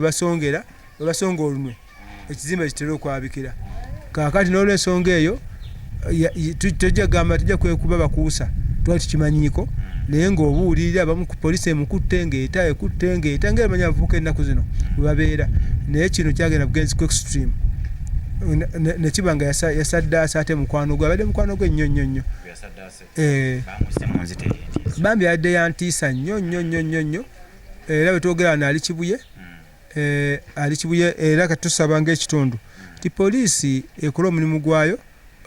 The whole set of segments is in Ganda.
basongera basonga olunwe ekizimbe kitera okwabikira kakati n'olwensonga eyo tujja gamba tujja kwekuba bakuusa twali tukimanyiiko naye ng'obuulirira abamu ku poliisi emukutte ng'eta ng'emanya abavubuka ennaku zino we babeera naye kino kyagenda bugenzi ku extreme ne kiba nga yasaddaasa ate mukwano gwe abadde mukwano gwe nnyo bambi yadde yantiisa nnyo era bwe twogera wano ali kibuye era kati tusaba ng'ekitundu ti poliisi ekola omulimu gwayo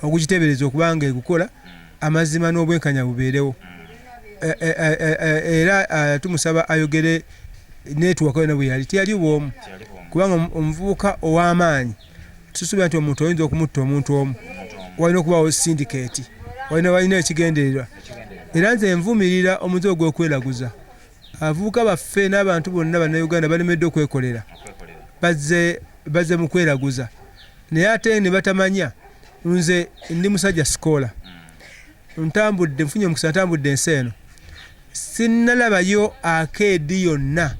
ogukiteebereza okuba nga egukola amazima n'obwenkanya bubeerewo era tumusaba ayogere netuwako na bwe yali tiyali bwomu kubanga omuvubuka ow'amaanyi tusuubira nti omuntu oyinza okumutta omuntu omu walina okubaawo syndicate walina ekigendererwa era nze envumirira omuze ogw'okweraguza abavubuka baffe n'abantu bonna bannayuganda balemedde okwekolera bazze mu kweraguza naye ate ne batamanya nze ndi musajja sikoola nfunye omukisa ntambudde ensi eno sinnalabayo akeedi yonna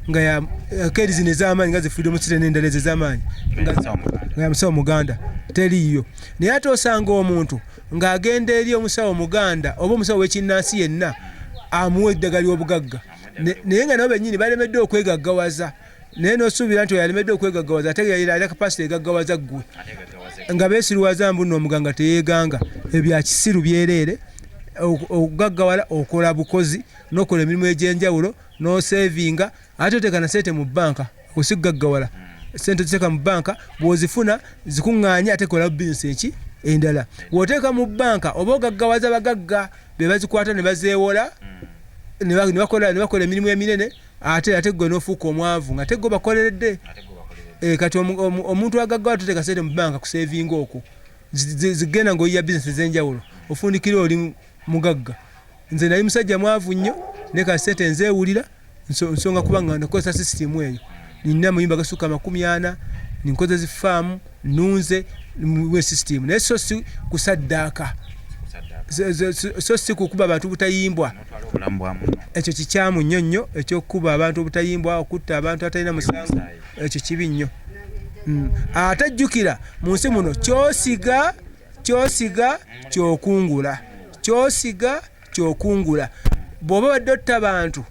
nga akeedi zino ez'amaanyi nga zifiiridde omusire n'endala ezo ez'amaanyi nga musawo muganda teriiyo naye ate osanga omuntu ng'agenda eri omusawo muganda oba omusawo w'ekinnansi yenna amuwa eddagala ly'obugagga naye nga nabo bennyini balemedde okwegaggawaza naye n'osuubira nti oyalemedde okwegaggawaza ate yalina kapasite egaggawaza ggwe nga beesiruwaza mbu nno omuganga teyeeganga ebya kisiru byereere okugaggawala okola bukozi n'okola emirimu egy'enjawulo n'osevinga ate oteeka na sente mu bbanka osikugaggawala sente ziteeka mu bbanka bw'ozifuna zikuŋŋaanya ate kola bizinesi eki endala bw'oteeka mu bbanka oba ogaggawaza bagagga be bazikwata ne bazeewola ne bakola emirimu eminene ate gwe n'ofuuka omwavu nga ate gwe bakoleredde kati omuntu agaggawala toteeka sente mu bbanka kusevinga okwo zigenda ng'oyiya bizinesi ez'enjawulo ofundikira oli mugagga nze nali musajja mwavu nnyo naye kati sente nzeewulira nsonga kuba nga nakozesa sisitimu eyo nina amayumba gasukka 40 ninkoze zifaamu nunze we sisitimu naye so si kusaddaaka so si kukuba abantu butayimbwa ekyo kikyamu nnyo ekyokukuba abantu butayimbwa okutta abantu atalina musango ekyo kibi nnyo ate jjukira mu nsi muno kyosiga kyokungula bw'oba badde otta abantu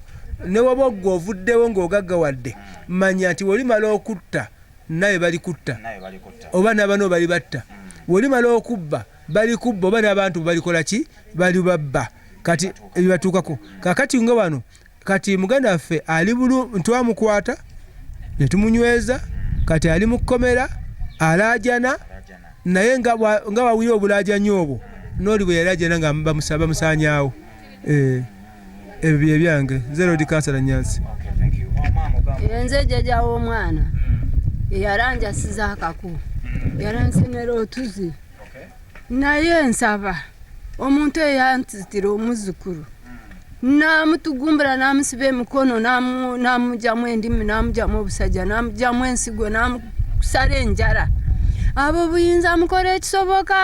ne waba ogwo ovuddewo ng'ogaggawadde manya nti bw'olimala okutta naye balikutta oba n'abano bali batta bw'olimala okubba balikubba oba n'abantu balikola ki bali babba kati ebibatuukako kakati nga wano kati muganda waffe ali ntwamukwata ne tumunyweza kati ali mu kkomera alaajana naye nga wawulira obulaajanya obwo n'oli bwe yalaajana nga bamusaanyaawo ebyo bye byange zero di kansala Nyanzi nze jjajja w'omwana eyalanjasiza akaku yalansemera otuzi naye nsaba omuntu eyantitira omuzukulu namutugumbula namusiba emikono namugyamu endimi namugyamu obusajja namugyamu ensigo namusala enjala abo buyinza mukora ekisoboka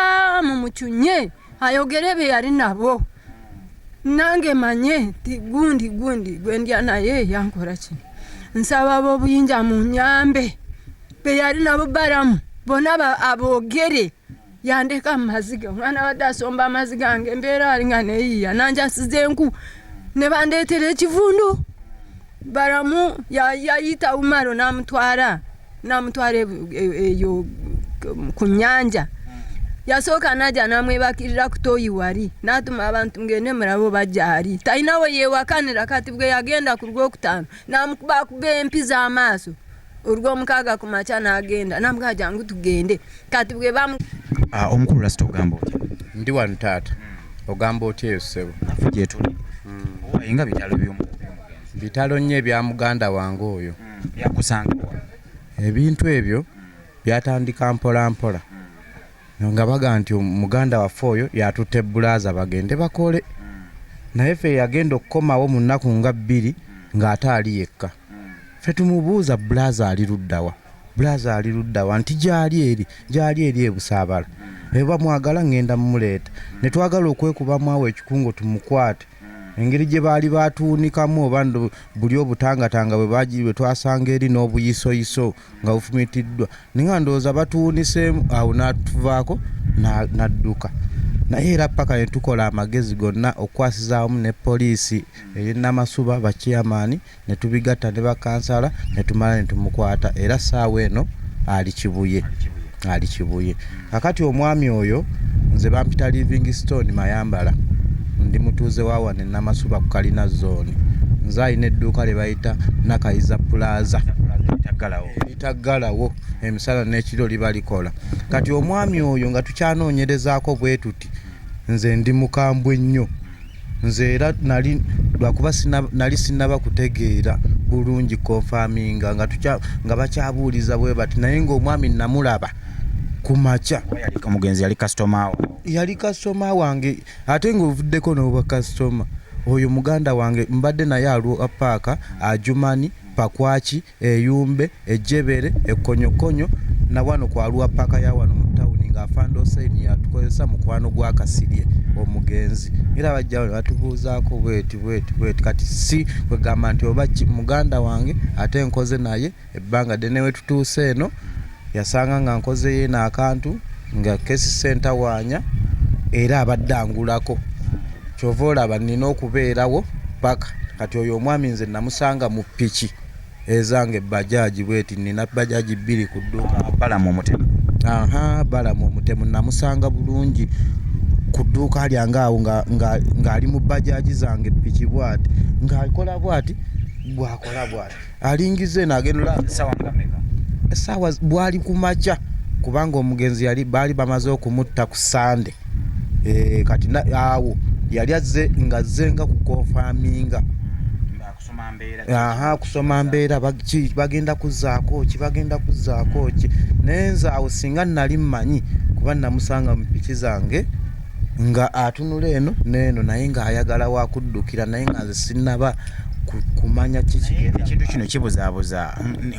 mumukyunye ayogere be yali nabo nange manye ti gundi gwendya naye yankora kino nsaba abo buyinza mu nyambe be yali nabo baramu bona abogere yandeka amaziga omwana wadde asomba amaziga gange embeera alinga neyiya nanjasiza enku ne bandeetera ekivundu baramu yayita umaro namutwara eyo ku nnyanja yasooka najja namwebakirira ku tooyi wali n'atuma abantu ngende murabo bajjaali talina we yeewakanira kati bwe yagenda ku lwokutaano namukubakuba empi z'amaaso olw'omukaaga ku makya n'agenda namugaa jangu tugende kati bwe bamu omukulu lasita ogamba otya ndi wano taata ogamba otya eyo ssebo naffe gye tuli owayenga bitalo by'omugenzi bitalo nnyo ebya muganda wange oyo byakusanga ebintu ebyo byatandika mpola nga baga nti muganda waffe oyo yatutte bulaaza bagende bakole naye ffe yagenda okukomawo mu nnaku nga 2 ng'ate ali yekka ffe tumubuuza bulaaza ali luddawa nti gyali eri ebusaabala eba mwagala ngenda mumuleeta ne twagala okwekubamu awo ekikungo tumukwate engeri gye baali batuunikamu oba buli obutangatanga bwe twasanga eri n'obuyisoyiso nga bufumitiddwa ninga ndowooza batuuniseemu awo n'atuvaako n'adduka naye era paka ne tukola amagezi gonna okukwasiza awamu ne poliisi ey'e Namasuba bakiyamaani ne tubigatta ne bakansala ne tumala ne tumukwata era ssaawa eno ali Kibuye kakati omwami oyo nze bampita Livingstone Mayambala ndi mutuuze wa wano e Namasuba ku Kalina Zone nze alina edduuka lye bayita Nakayiza Plaza litaggalawo emisana n'ekiro liba likola kati omwami oyo nga tukyanoonyerezaako bwe tuti nze ndi mukambwe nnyo nze era lwakuba nali sinnaba kutegeera bulungi konfaminga nga bakyabuuliza bwe bati naye ng'omwami namulaba ku makya omugenzi yali kasitoma wange ate ng'ovuddeko n'oba kasitoma oyo muganda wange mbadde naye alwa paaka Ajumani Pakwaki Eyumbe Ejjebere Ekkonyokonyo na wano kwalwa paaka ya wano mu tawuni ng'afanda Osaini yatukozesa mukwano gwa Kasirye omugenzi era bajja wano batubuuzaako bweti kati si kwegamba nti oba muganda wange ate nkoze naye ebbanga ddene we tutuuse eno yasanga nga nkoze ye n'akantu nga kesi center waanya era abadde angulako kyova olaba nina okubeerawo paka kati oyo omwami nze namusanga mu piki ezange bajaaji bweti nina bajaaji 2 ku dduuka balamu omutemu namusanga bulungi ku dduuka lyange awo ng'ali mu bajaaji zange piki bwati ng'akola bwati bwakola bwati alingize n'agenda essaawa bwali ku makya kubanga omugenzi baali bamaze okumutta ku Sande kati awo yali azze ng'azzenga ku konfaminga kusoma mbeera bagenda kuzzaako ki naye nze awo singa nali mmanyi kuba namusanga mu piki zange nga atunula eno n'eno naye ng'ayagala wakuddukira naye nga nze sinnaba kumanya ekintu kino kibuzaabuza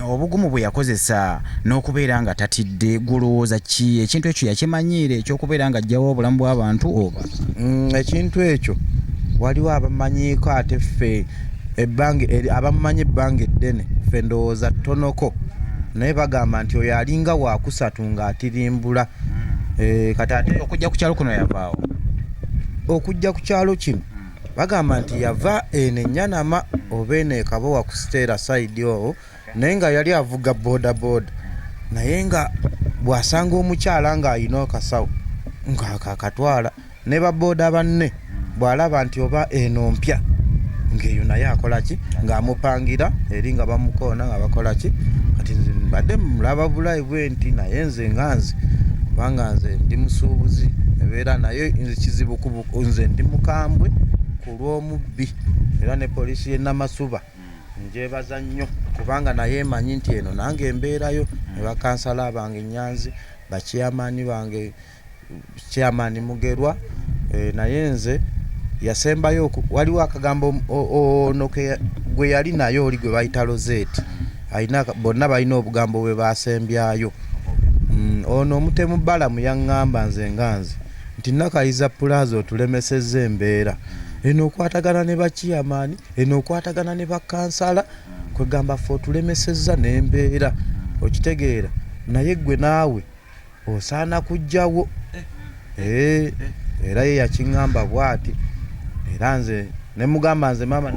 obugumu bwe yakozesa n'okubeera nga tatidde gulowooza ki ekintu ekyo yakimanyiire ekyokubeera nga ajjawo obulamu bw'abantu oba ekintu ekyo waliwo abamanyiiko ate ffe abamumanyi ebbanga eddene ffe ndowooza ttonoko naye bagamba nti oyo alinga wakusatu ng'atirimbula kati ate okujja ku kyalo kuno yavaawo okujja ku kyalo kino bagamba nti yava eno Enyanama oba eno Ekabowa ku Stera side owo naye nga yali avuga bodaboda naye nga bw'asanga omukyala ng'ayina akasawo ng'akakatwala ne baboda banne bw'alaba nti oba eno mpya ng'eyo naye akola ki ng'amupangira eri nga bamukoona nga bakola ki kati nze mbadde mulaba bulayi bwe nti naye nze nganze kubanga nze ndi musuubuzi ebeera naye nze kizibu nze ndi mukambwe ku lw'omubbi era ne poliisi y'e Namasuba njebaza nnyo kubanga naye emanyi nti eno nange embeerayo ne bakansala bange Nyanzi bakiyamaani bange Chairman Mugerwa naye nze yasembayo waliwo akagambo ono gwe yali nayo oli gwe bayita Rosette ayina bonna balina obugambo bwe basembyayo ono omutemu balamu yaŋŋamba nze nganze nti Nakayiza Plaza otulemesezza embeera eno okwatagana ne bakiyamaani eno okwatagana ne bakansala kwegamba ffe otulemesezza n'embeera okitegeera naye gwe naawe osaana kujjawo era ye yakiŋŋamba bw'ati era nze ne mugamba nze maama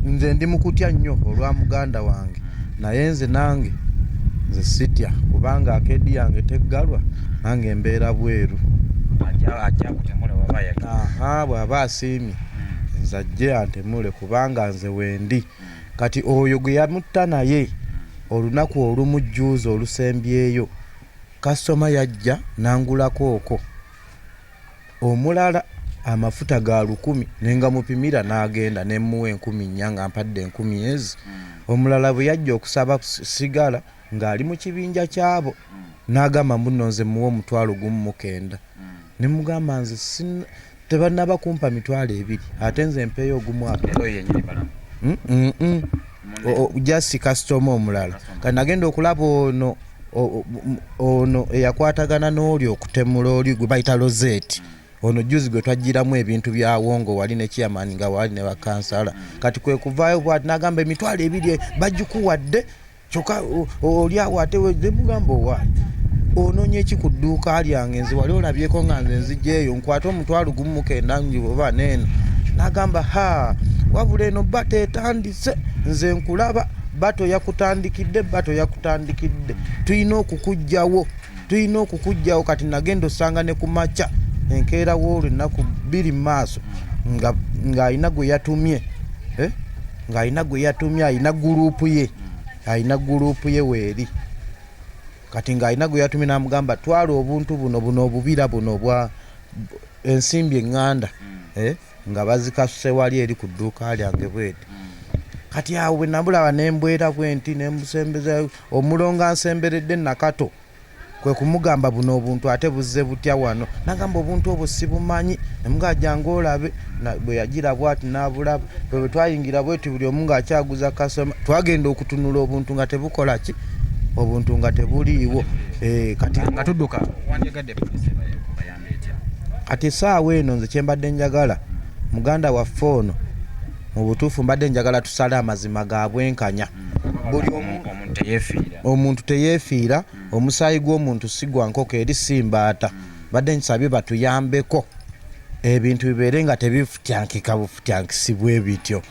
nze ndi mukutya nnyo olwa muganda wange naye nze nange nze sitya kubanga akedi yange teggalwa nange embeera bweru bw'aba asiimye nze ajje antemule kubanga nze wendi kati oyo gwe yamutta naye olunaku olumujjuuza olusembyeyo kasitoma yajja nangulako okwo omulala amafuta ga 1,000 nenga mupimira n'agenda nemuwa 10,000 nga mpadde 10,000 ezi omulala bwe yajja okusaba sigala ng'ali mu kibinja kyabo n'agamba munonze muwa 19,000 ne mugamba nze tebannaba kumpa 2,000 ate nze mpeeyo ogumu jasi kasitoma omulala kati nagenda okulaba ono eyakwatagana n'oli okutemula oli gwe bayita Rosette ono juzi gwe twajjiramu ebintu bya wongo wali ne chairman nga wali ne bakansala kati kwe kuvaayo bwati n'agamba emitwalo 2 bagikuwadde kyokka oli awo ate we mugamba owaali ononye ki ku dduuka lyange nze wali olabyeko nga nze nzijjeeyo nkwate omutwalo gumu mu 9 oba n'eno n'agamba ha wabula eno bato etandise nze nkulaba bato yakutandikidde tulina okukugjawo kati nagenda osanga ne ku makya enkeera w'olwo ennaku 2 maaso ng'alina gwe yatumye alina guruupu ye weeri kati ng'alina gwe yatumye n'amugamba twala obuntu buno obubira buno bwa ensimbi eŋŋanda nga bazikasuse wali eri ku dduuka lyange bweti kati awo bwe nabulaba nembwera bwenti nembusembeza omulonga nsemberedde nakato kwe kumugamba buno obuntu ate buzze butya wano nagamba obuntu obwo sibumanyi nemugajanga olabe bwe yagira bwati nabulaba bwe twayingira bweti buli omu ng'akyaguza kasoma twagenda okutunula obuntu nga tebukola ki obuntu nga tebuliiwo kati nga tudduka wandigadde poliisi bayambe etya kati essaawa eno nze kyembadde njagala muganda waffe ono mu butuufu mbadde njagala tusale amazima ga bwenkanya buli omuntu teyeefiira omusaayi gw'omuntu si gwa nkoko eri simbaata badde nsabye batuyambeko ebintu bibeere nga tebifutyankika bufutyankisibwe bityo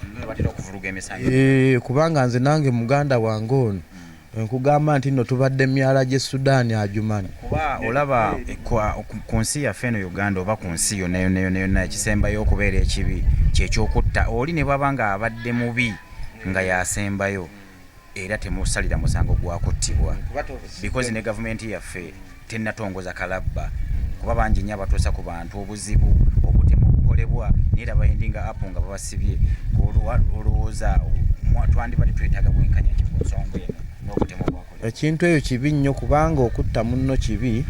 kubanga nze nange muganda wange ono nkugamba nti nno tubadde myala gye Sudaani ajumani kuba olaba ku nsi yaffe eno Uganda oba ku nsi yonna ekisembayo okubeera ekibi kyekyokutta oli ne bwaba nga abadde mubi nga yasembayo era temusalira musango gwakuttibwa because ne gavumenti yaffe tennatongoza kalabba kuba bangi nnyo abatuusa ku bantu obuzibu obutemu obukolebwa neera bayindinga apo nga babasibye olowooza twandibadde twetaaga bwenkanya kikusongo eno n'obutemu bwakolebwa ekintu eyo kibi nnyo kubanga okutta munno kibi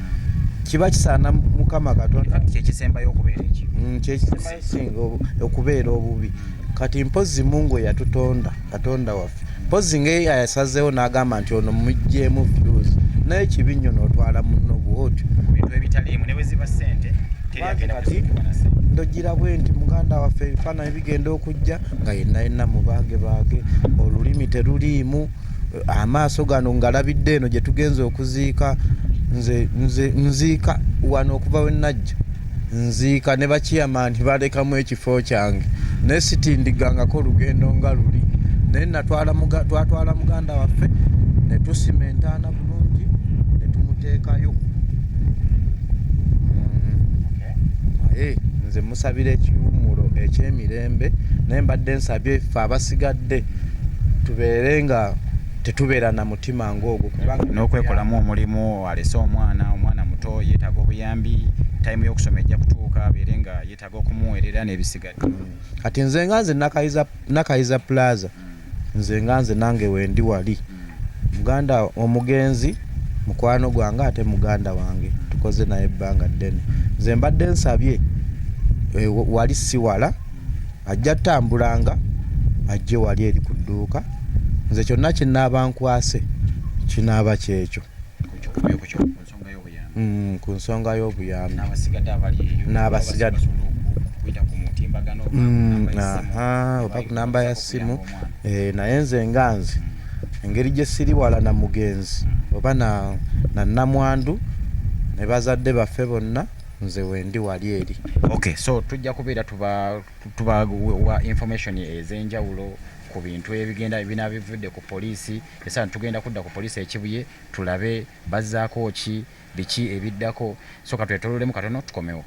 kiba kisaana Mukama Katonda kyekisembayo okubeera ekibi kyekisembayo singa okubeera obubi kati mpozi Mungu yatutonda Katonda waffe mpozi yasazeewo n'agamba nti ono mujjeemu views naye kibi nnyo n'otwala munno bwotyo bintu ebitaliimu ne bwe ziba ssente teriyagenda kuziikibwa na ssente ndogira bwe nti muganda waffe ebifaananyi bigenda okujja nga yenna mu baage olulimi teruliimu amaaso gano ngalabidde eno gye tugenze okuziika nze nziika wano okuva we najja nziika ne bakiyamaani balekamu ekifo kyange naye sitindigangako olugendo nga luli naye twatwala muganda waffe ne tusimentaana bulungi ne tumuteekayo nze musabira ekiwummulo ekyemirembe naye mbadde nsabye ffe abasigadde tubeere nga tetubeera na mutima ng'ogwo n'okwekolamu omulimu alese omwana muto yeetaaga obuyambi tayimu y'okusoma ejja kutuuka abeere nga yeetaaga okumuweerera n'ebisigadde kati nze nga nze nakayiza plaza nze nga nze nange wendi wali muganda omugenzi mukwano gwange ate muganda wange tukoze naye ebbanga ddene nze mbadde nsabye wali si wala ajja tambulanga ajje wali eri ku dduuka nze kyonna kinaaba nkwase kinaaba kyekyo ku nsonga y'obuyambi n'abasigadde oba ku namba ya ssimu naye nze nga nze engeri gye siri wala na mugenzi oba na namwandu ne bazadde baffe bonna nze wendi wali eri okay so tujja kubeera tubawa information ez'enjawulo ku bintu ebigenda binabivudde ku poliisi esana tugenda kudda ku poliisi ekibuye tulabe bazzaako ki biki ebiddako so katwetololemu katono tukomewo